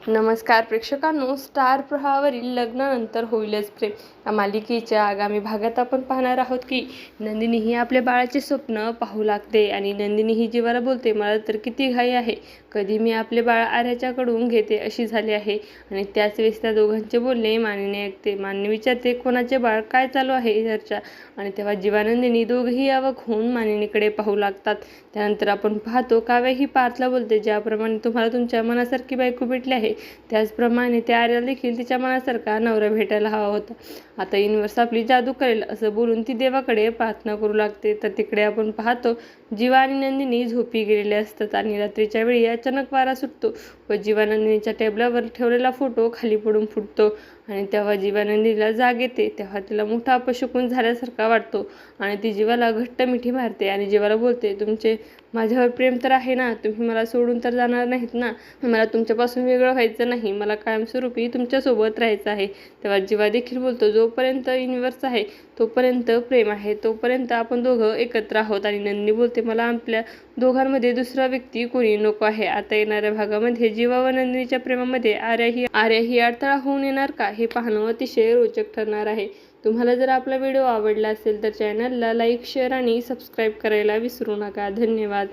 नमस्कार प्रेक्षकांनो, स्टार प्रवाहावरील लग्नानंतर होईलच प्रेम या मालिकेच्या आगामी भागात आपण पाहणार आहोत की नंदिनी ही आपल्या बाळाचे स्वप्न पाहू लागते आणि नंदिनी ही जीवाला बोलते, मला तर किती घाई आहे, कधी मी आपले बाळ आर्याच्याकडून घेते अशी झाली आहे. आणि त्याच वेळेस त्या दोघांचे बोलणे मानिनी ऐकते. मानिनी विचारते, कोणाचे बाळ, काय चालू आहे चर्चा. आणि तेव्हा जीवानंदिनी दोघेही अवाक होऊन मानिनीकडे पाहू लागतात. त्यानंतर आपण पाहतो काव्य ही पार्थला बोलते, ज्याप्रमाणे तुम्हाला तुमच्या मनासारखी बायको भेटली आहे त्याचप्रमाणे त्या आर्याला देखील तिच्या मनासारखा नवरा भेटायला हवा होता. आता युनिव्हर्स आपली जादू करेल असं बोलून ती देवाकडे प्रार्थना करू लागते. तर तिकडे आपण पाहतो जीवा आणि नंदिनी झोपी गेलेले असतात आणि रात्रीच्या वेळी अचानक वारा सुटतो व जीवा नंदिनीच्या टेबलावर ठेवलेला फोटो खाली पडून फुटतो. आणि तेव्हा जीवा नंदिनीला जाग येते. तेव्हा तिला मोठा अपशकुन झाल्यासारखा वाटतो आणि ती जीवाला घट्ट मिठी मारते आणि जीवाला बोलते, तुमचे माझ्यावर प्रेम तर आहे ना, तुम्ही मला सोडून तर जाणार नाहीत ना, मला तुमच्यापासून वेगळं व्हायचं नाही, मला कायमस्वरूपी तुमच्यासोबत राहायचं आहे. तेव्हा जीवा देखील बोलतो, जोपर्यंत युनिव्हर्स आहे तोपर्यंत प्रेम आहे, तोपर्यंत आपण दोघं एकत्र आहोत. आणि नंदिनी बोलते, मला आपल्या दोघांमध्ये दुसरा व्यक्ती कोणी नको आहे. आता येणाऱ्या भागामध्ये जीवा व नंदिनीच्या प्रेमामध्ये आर्या ही अडथळा होऊन येणार का, हे पाहणं अतिशय रोचक ठरणार आहे. तुम्हाला जर आपला व्हिडिओ आवडला असेल तर चॅनलला लाईक, शेअर आणि सबस्क्राईब करायला विसरू नका. धन्यवाद.